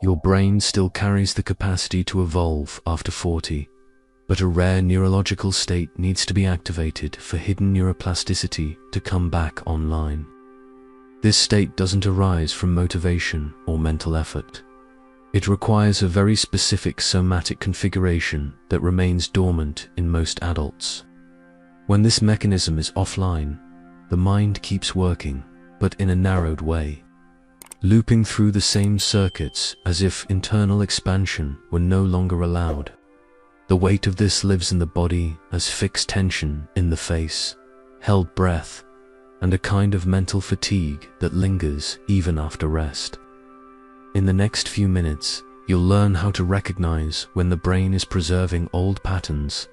Your brain still carries the capacity to evolve after 40, but a rare neurological state needs to be activated for hidden neuroplasticity to come back online. This state doesn't arise from motivation or mental effort. It requires a very specific somatic configuration that remains dormant in most adults. When this mechanism is offline, the mind keeps working, but in a narrowed way, looping through the same circuits as if internal expansion were no longer allowed. The weight of this lives in the body as fixed tension in the face, held breath, and a kind of mental fatigue that lingers even after rest. In the next few minutes, you'll learn how to recognize when the brain is preserving old patterns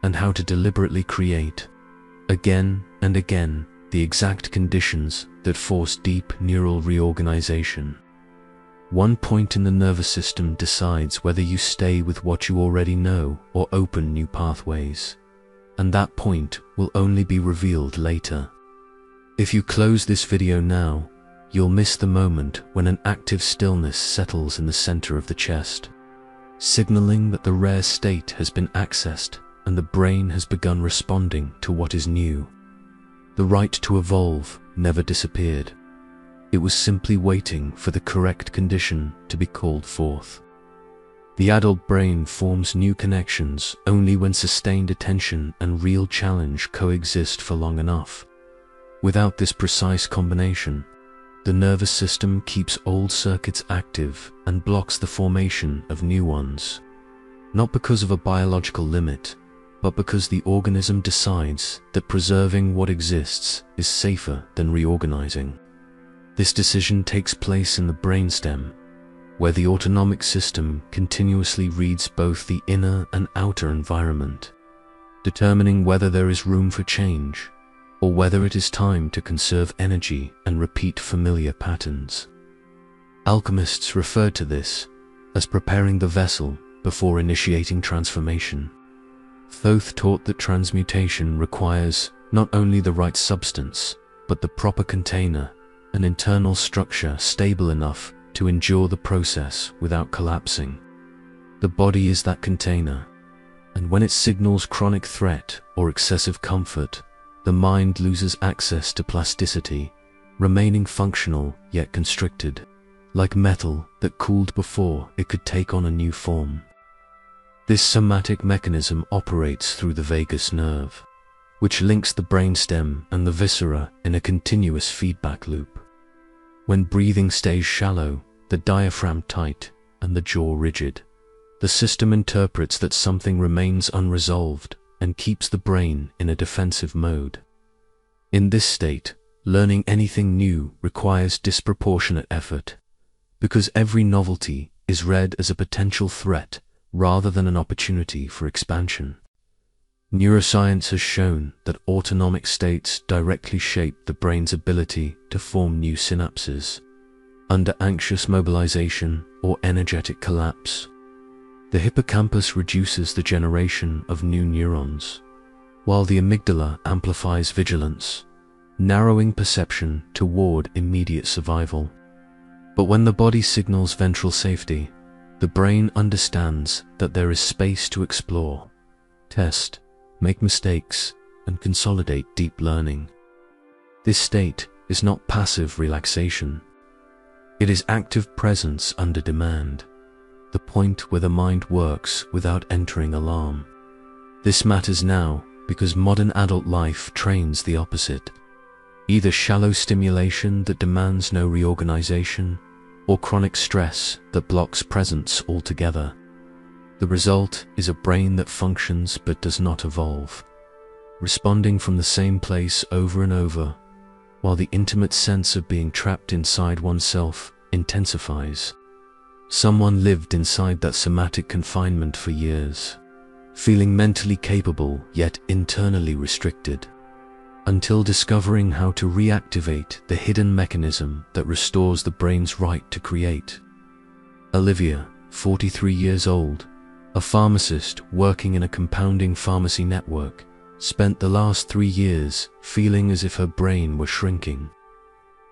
and how to deliberately create, again and again, the exact conditions that force deep neural reorganization. One point in the nervous system decides whether you stay with what you already know or open new pathways, and that point will only be revealed later. If you close this video now, you'll miss the moment when an active stillness settles in the center of the chest, signaling that the rare state has been accessed and the brain has begun responding to what is new. The right to evolve never disappeared. It was simply waiting for the correct condition to be called forth. The adult brain forms new connections only when sustained attention and real challenge coexist for long enough. Without this precise combination, the nervous system keeps old circuits active and blocks the formation of new ones, not because of a biological limit, but because the organism decides that preserving what exists is safer than reorganizing. This decision takes place in the brainstem, where the autonomic system continuously reads both the inner and outer environment, determining whether there is room for change, or whether it is time to conserve energy and repeat familiar patterns. Alchemists referred to this as preparing the vessel before initiating transformation. Thoth taught that transmutation requires not only the right substance, but the proper container, an internal structure stable enough to endure the process without collapsing. The body is that container, and when it signals chronic threat or excessive comfort, the mind loses access to plasticity, remaining functional yet constricted, like metal that cooled before it could take on a new form. This somatic mechanism operates through the vagus nerve, which links the brainstem and the viscera in a continuous feedback loop. When breathing stays shallow, the diaphragm tight, and the jaw rigid, the system interprets that something remains unresolved and keeps the brain in a defensive mode. In this state, learning anything new requires disproportionate effort, because every novelty is read as a potential threat rather than an opportunity for expansion. Neuroscience has shown that autonomic states directly shape the brain's ability to form new synapses. Under anxious mobilization or energetic collapse, the hippocampus reduces the generation of new neurons, while the amygdala amplifies vigilance, narrowing perception toward immediate survival. But when the body signals ventral safety, the brain understands that there is space to explore, test, make mistakes, and consolidate deep learning. This state is not passive relaxation. It is active presence under demand, the point where the mind works without entering alarm. This matters now because modern adult life trains the opposite, either shallow stimulation that demands no reorganization, or chronic stress that blocks presence altogether. The result is a brain that functions but does not evolve, responding from the same place over and over, while the intimate sense of being trapped inside oneself intensifies. Someone lived inside that somatic confinement for years, feeling mentally capable yet internally restricted, until discovering how to reactivate the hidden mechanism that restores the brain's right to create. Olivia, 43 years old, a pharmacist working in a compounding pharmacy network, spent the last 3 years feeling as if her brain were shrinking,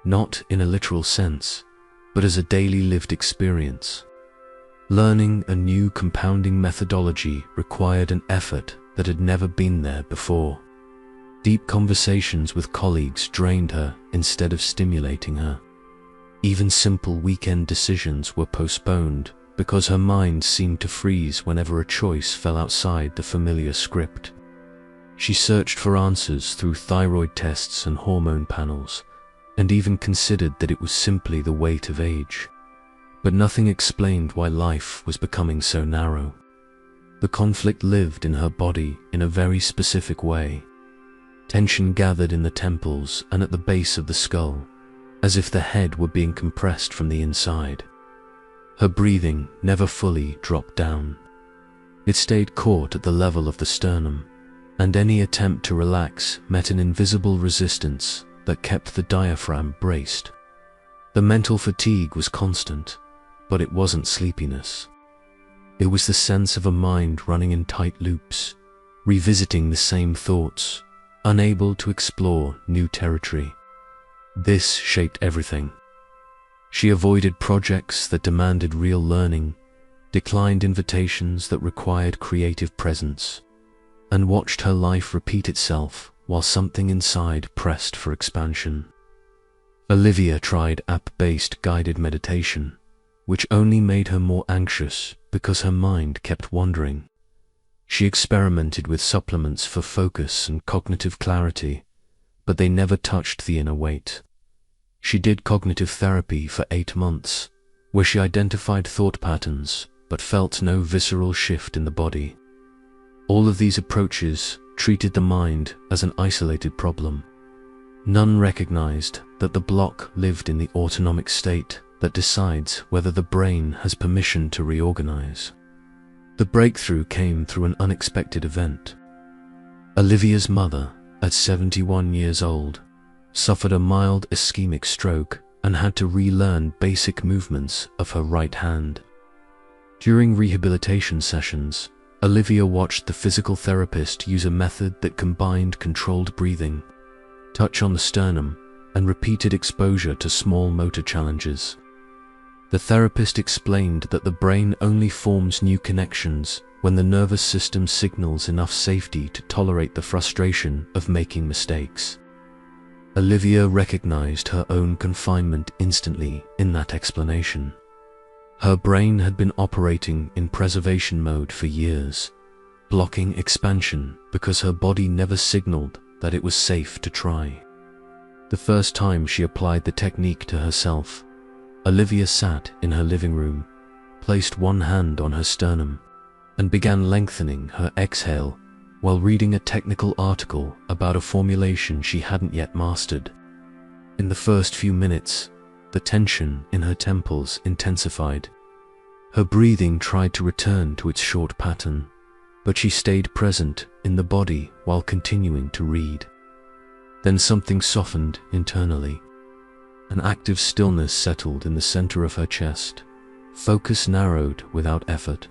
not in a literal sense, but as a daily lived experience. Learning a new compounding methodology required an effort that had never been there before. Deep conversations with colleagues drained her instead of stimulating her. Even simple weekend decisions were postponed because her mind seemed to freeze whenever a choice fell outside the familiar script. She searched for answers through thyroid tests and hormone panels, and even considered that it was simply the weight of age. But nothing explained why life was becoming so narrow. The conflict lived in her body in a very specific way. Tension gathered in the temples and at the base of the skull, as if the head were being compressed from the inside. Her breathing never fully dropped down. It stayed caught at the level of the sternum, and any attempt to relax met an invisible resistance that kept the diaphragm braced. The mental fatigue was constant, but it wasn't sleepiness. It was the sense of a mind running in tight loops, revisiting the same thoughts, unable to explore new territory. This shaped everything. She avoided projects that demanded real learning, declined invitations that required creative presence, and watched her life repeat itself while something inside pressed for expansion. Olivia tried app-based guided meditation, which only made her more anxious because her mind kept wandering. She experimented with supplements for focus and cognitive clarity, but they never touched the inner weight. She did cognitive therapy for 8 months, where she identified thought patterns but felt no visceral shift in the body. All of these approaches treated the mind as an isolated problem. None recognized that the block lived in the autonomic state that decides whether the brain has permission to reorganize. The breakthrough came through an unexpected event. Olivia's mother, at 71 years old, suffered a mild ischemic stroke and had to relearn basic movements of her right hand. During rehabilitation sessions, Olivia watched the physical therapist use a method that combined controlled breathing, touch on the sternum, and repeated exposure to small motor challenges. The therapist explained that the brain only forms new connections when the nervous system signals enough safety to tolerate the frustration of making mistakes. Olivia recognized her own confinement instantly in that explanation. Her brain had been operating in preservation mode for years, blocking expansion because her body never signaled that it was safe to try. The first time she applied the technique to herself, Olivia sat in her living room, placed one hand on her sternum, and began lengthening her exhale while reading a technical article about a formulation she hadn't yet mastered. In the first few minutes, the tension in her temples intensified. Her breathing tried to return to its short pattern, but she stayed present in the body while continuing to read. Then something softened internally. An active stillness settled in the center of her chest. Focus narrowed without effort.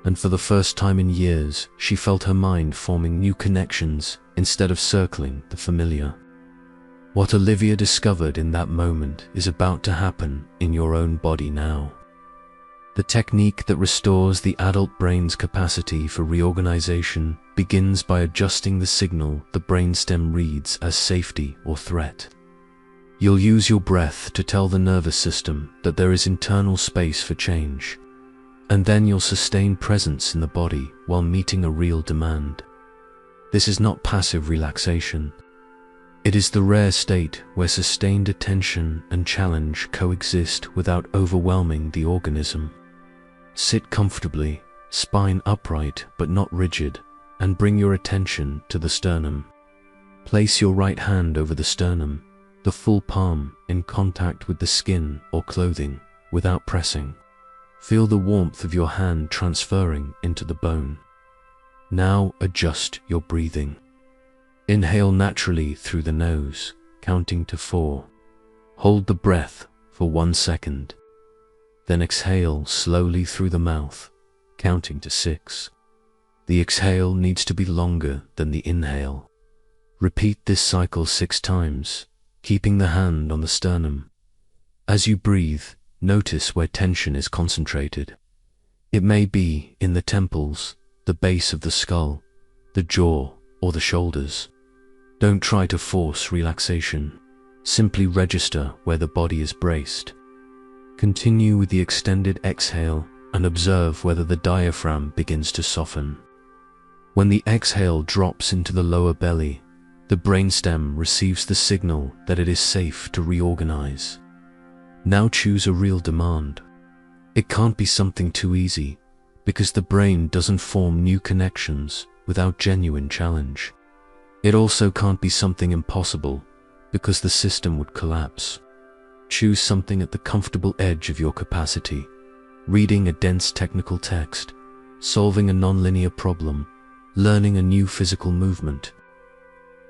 And for the first time in years, she felt her mind forming new connections instead of circling the familiar. What Olivia discovered in that moment is about to happen in your own body now. The technique that restores the adult brain's capacity for reorganization begins by adjusting the signal the brainstem reads as safety or threat. You'll use your breath to tell the nervous system that there is internal space for change, and then you'll sustain presence in the body while meeting a real demand. This is not passive relaxation. It is the rare state where sustained attention and challenge coexist without overwhelming the organism. Sit comfortably, spine upright but not rigid, and bring your attention to the sternum. Place your right hand over the sternum, the full palm in contact with the skin or clothing without pressing. Feel the warmth of your hand transferring into the bone. Now adjust your breathing. Inhale naturally through the nose, counting to 4. Hold the breath for 1 second. Then exhale slowly through the mouth, counting to 6. The exhale needs to be longer than the inhale. Repeat this cycle 6 times, keeping the hand on the sternum. As you breathe, notice where tension is concentrated. It may be in the temples, the base of the skull, the jaw, or the shoulders. Don't try to force relaxation. Simply register where the body is braced. Continue with the extended exhale and observe whether the diaphragm begins to soften. When the exhale drops into the lower belly, the brainstem receives the signal that it is safe to reorganize. Now choose a real demand. It can't be something too easy, because the brain doesn't form new connections without genuine challenge. It also can't be something impossible, because the system would collapse. Choose something at the comfortable edge of your capacity. Reading a dense technical text, solving a nonlinear problem, learning a new physical movement.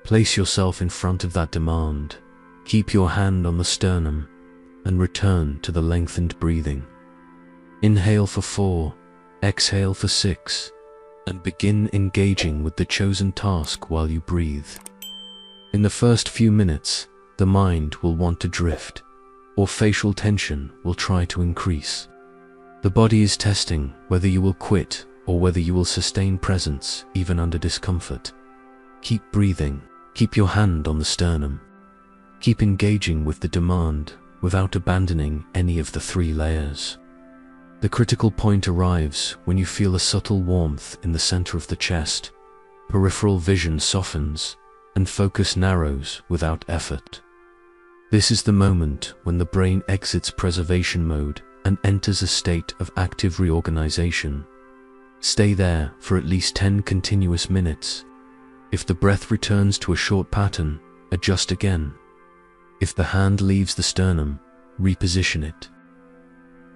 Place yourself in front of that demand. Keep your hand on the sternum and return to the lengthened breathing. Inhale for 4, exhale for 6, and begin engaging with the chosen task while you breathe. In the first few minutes, the mind will want to drift, or facial tension will try to increase. The body is testing whether you will quit or whether you will sustain presence even under discomfort. Keep breathing, keep your hand on the sternum. Keep engaging with the demand without abandoning any of the 3 layers. The critical point arrives when you feel a subtle warmth in the center of the chest, peripheral vision softens, and focus narrows without effort. This is the moment when the brain exits preservation mode and enters a state of active reorganization. Stay there for at least 10 continuous minutes. If the breath returns to a short pattern, adjust again. If the hand leaves the sternum, reposition it.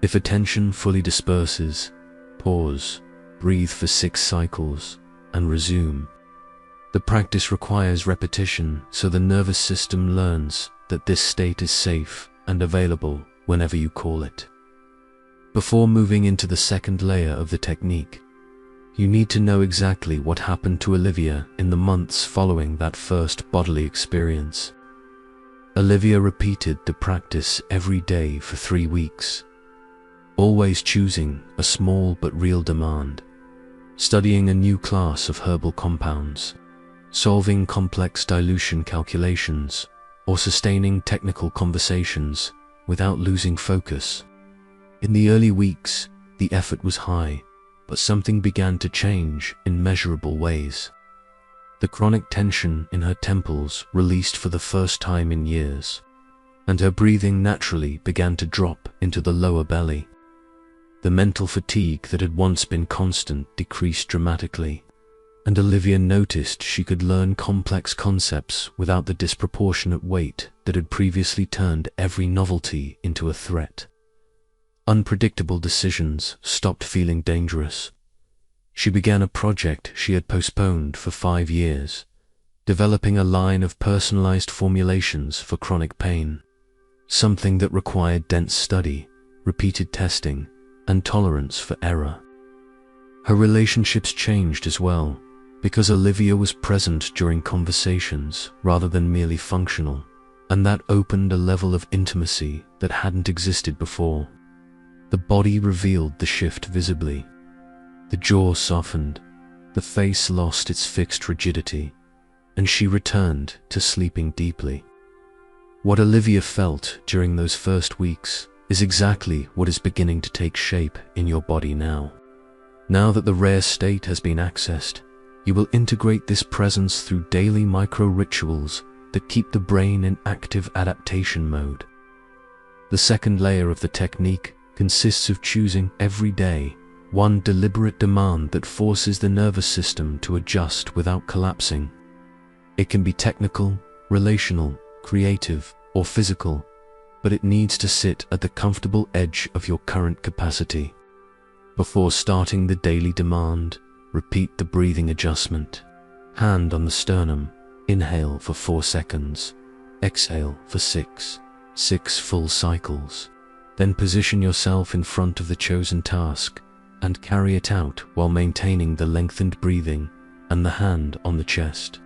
If attention fully disperses, pause, breathe for 6 cycles, and resume. The practice requires repetition so the nervous system learns that this state is safe and available whenever you call it. Before moving into the second layer of the technique, you need to know exactly what happened to Olivia in the months following that first bodily experience. Olivia repeated the practice every day for 3 weeks, always choosing a small but real demand, studying a new class of herbal compounds, solving complex dilution calculations, or sustaining technical conversations without losing focus. In the early weeks, the effort was high, but something began to change in measurable ways. The chronic tension in her temples released for the first time in years, and her breathing naturally began to drop into the lower belly. The mental fatigue that had once been constant decreased dramatically, and Olivia noticed she could learn complex concepts without the disproportionate weight that had previously turned every novelty into a threat. Unpredictable decisions stopped feeling dangerous. She began a project she had postponed for 5 years, developing a line of personalized formulations for chronic pain, something that required dense study, repeated testing, and tolerance for error. Her relationships changed as well, because Olivia was present during conversations rather than merely functional, and that opened a level of intimacy that hadn't existed before. The body revealed the shift visibly. The jaw softened, the face lost its fixed rigidity, and she returned to sleeping deeply. What Olivia felt during those first weeks is exactly what is beginning to take shape in your body now. Now that the rare state has been accessed, you will integrate this presence through daily micro-rituals that keep the brain in active adaptation mode. The second layer of the technique consists of choosing every day one deliberate demand that forces the nervous system to adjust without collapsing. It can be technical, relational, creative, or physical, but it needs to sit at the comfortable edge of your current capacity. Before starting the daily demand, repeat the breathing adjustment. Hand on the sternum, inhale for 4 seconds, exhale for 6 full cycles. Then position yourself in front of the chosen task and carry it out while maintaining the lengthened breathing and the hand on the chest.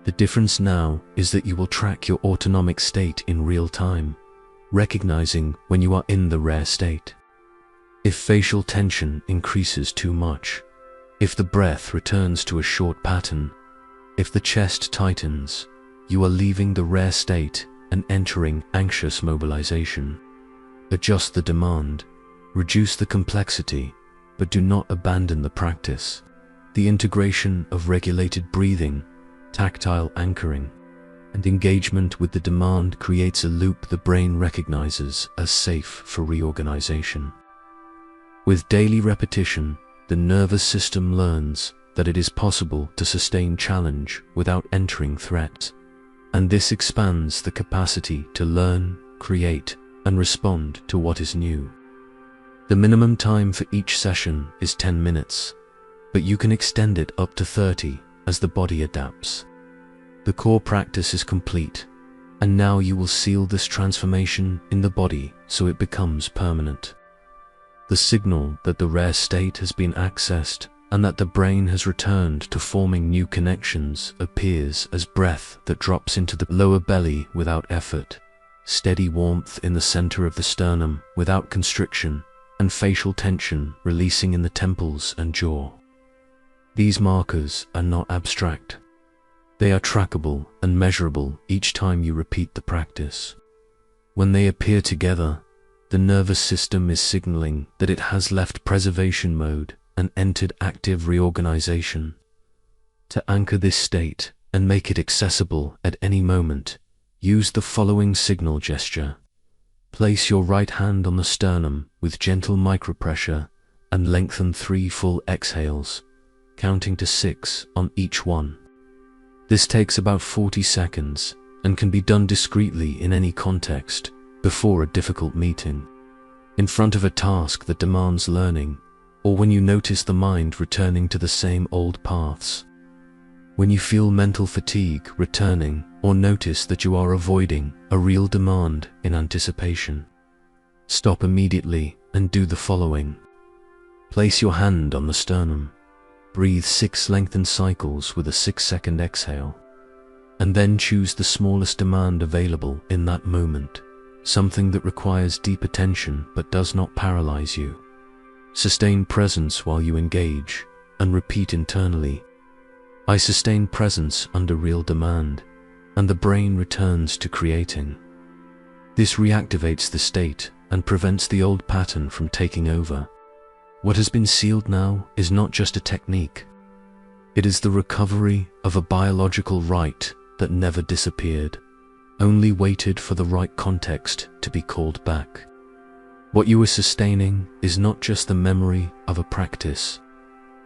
The difference now is that you will track your autonomic state in real time, recognizing when you are in the rare state. If facial tension increases too much, if the breath returns to a short pattern, if the chest tightens, you are leaving the rare state and entering anxious mobilization. Adjust the demand, reduce the complexity, but do not abandon the practice. The integration of regulated breathing, tactile anchoring, and engagement with the demand creates a loop the brain recognizes as safe for reorganization. With daily repetition, the nervous system learns that it is possible to sustain challenge without entering threat, and this expands the capacity to learn, create, and respond to what is new. The minimum time for each session is 10 minutes, but you can extend it up to 30 as the body adapts. The core practice is complete, and now you will seal this transformation in the body so it becomes permanent. The signal that the rare state has been accessed and that the brain has returned to forming new connections appears as breath that drops into the lower belly without effort, steady warmth in the center of the sternum without constriction, and facial tension releasing in the temples and jaw. These markers are not abstract. They are trackable and measurable each time you repeat the practice. When they appear together, the nervous system is signaling that it has left preservation mode and entered active reorganization. To anchor this state and make it accessible at any moment, use the following signal gesture. Place your right hand on the sternum with gentle micropressure and lengthen 3 full exhales, counting to 6 on each one. This takes about 40 seconds and can be done discreetly in any context, before a difficult meeting, in front of a task that demands learning, or when you notice the mind returning to the same old paths. When you feel mental fatigue returning or notice that you are avoiding a real demand in anticipation, stop immediately and do the following. Place your hand on the sternum. Breathe 6 lengthened cycles with a 6-second exhale, and then choose the smallest demand available in that moment. Something that requires deep attention but does not paralyze you. Sustain presence while you engage, and repeat internally. I sustain presence under real demand, and the brain returns to creating. This reactivates the state and prevents the old pattern from taking over. What has been sealed now is not just a technique. It is the recovery of a biological right that never disappeared, only waited for the right context to be called back. What you are sustaining is not just the memory of a practice.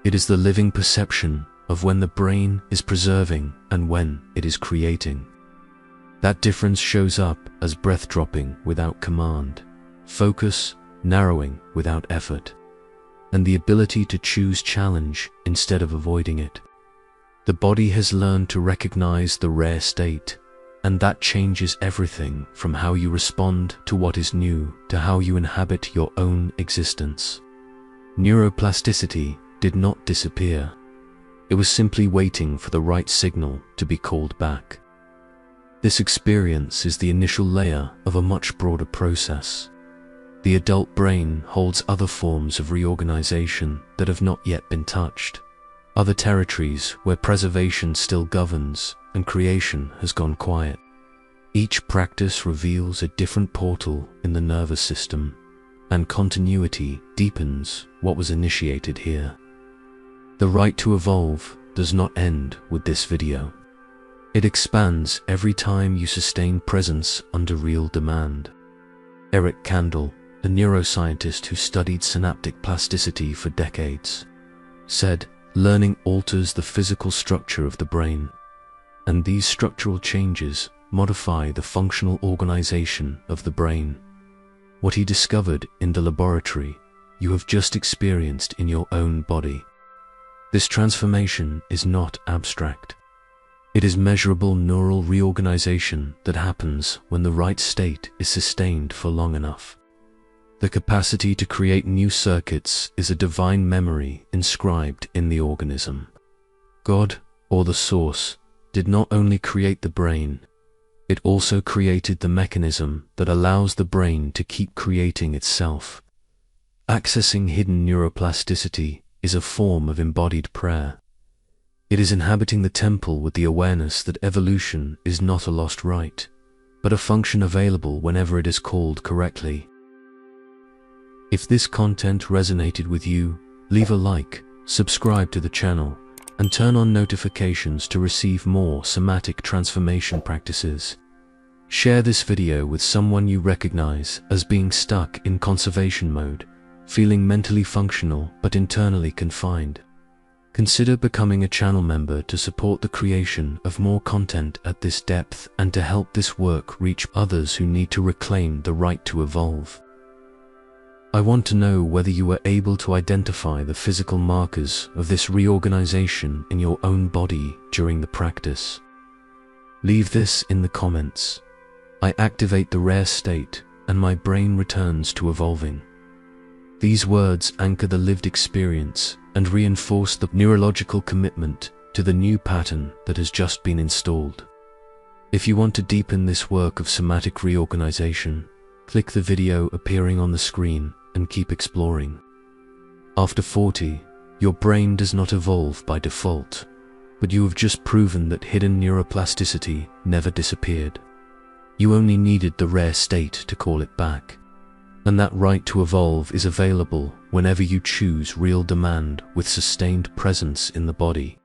It is the living perception of when the brain is preserving and when it is creating. That difference shows up as breath dropping without command, focus narrowing without effort, and the ability to choose challenge instead of avoiding it. The body has learned to recognize the rare state, and that changes everything from how you respond to what is new to how you inhabit your own existence. Neuroplasticity did not disappear. It was simply waiting for the right signal to be called back. This experience is the initial layer of a much broader process. The adult brain holds other forms of reorganization that have not yet been touched, other territories where preservation still governs and creation has gone quiet. Each practice reveals a different portal in the nervous system, and continuity deepens what was initiated here. The right to evolve does not end with this video. It expands every time you sustain presence under real demand. Eric Kandel, a neuroscientist who studied synaptic plasticity for decades, said, "Learning alters the physical structure of the brain, and these structural changes modify the functional organization of the brain. What he discovered in the laboratory, you have just experienced in your own body. This transformation is not abstract. It is measurable neural reorganization that happens when the right state is sustained for long enough. The capacity to create new circuits is a divine memory inscribed in the organism. God, or the source, did not only create the brain, it also created the mechanism that allows the brain to keep creating itself. Accessing hidden neuroplasticity is a form of embodied prayer. It is inhabiting the temple with the awareness that evolution is not a lost right, but a function available whenever it is called correctly. If this content resonated with you, leave a like, subscribe to the channel, and turn on notifications to receive more somatic transformation practices. Share this video with someone you recognize as being stuck in conservation mode, feeling mentally functional but internally confined. Consider becoming a channel member to support the creation of more content at this depth and to help this work reach others who need to reclaim the right to evolve. I want to know whether you were able to identify the physical markers of this reorganization in your own body during the practice. Leave this in the comments. I activate the rare state and my brain returns to evolving. These words anchor the lived experience and reinforce the neurological commitment to the new pattern that has just been installed. If you want to deepen this work of somatic reorganization, click the video appearing on the screen and keep exploring. After 40, your brain does not evolve by default, but you have just proven that hidden neuroplasticity never disappeared. You only needed the rare state to call it back. And that right to evolve is available whenever you choose real demand with sustained presence in the body.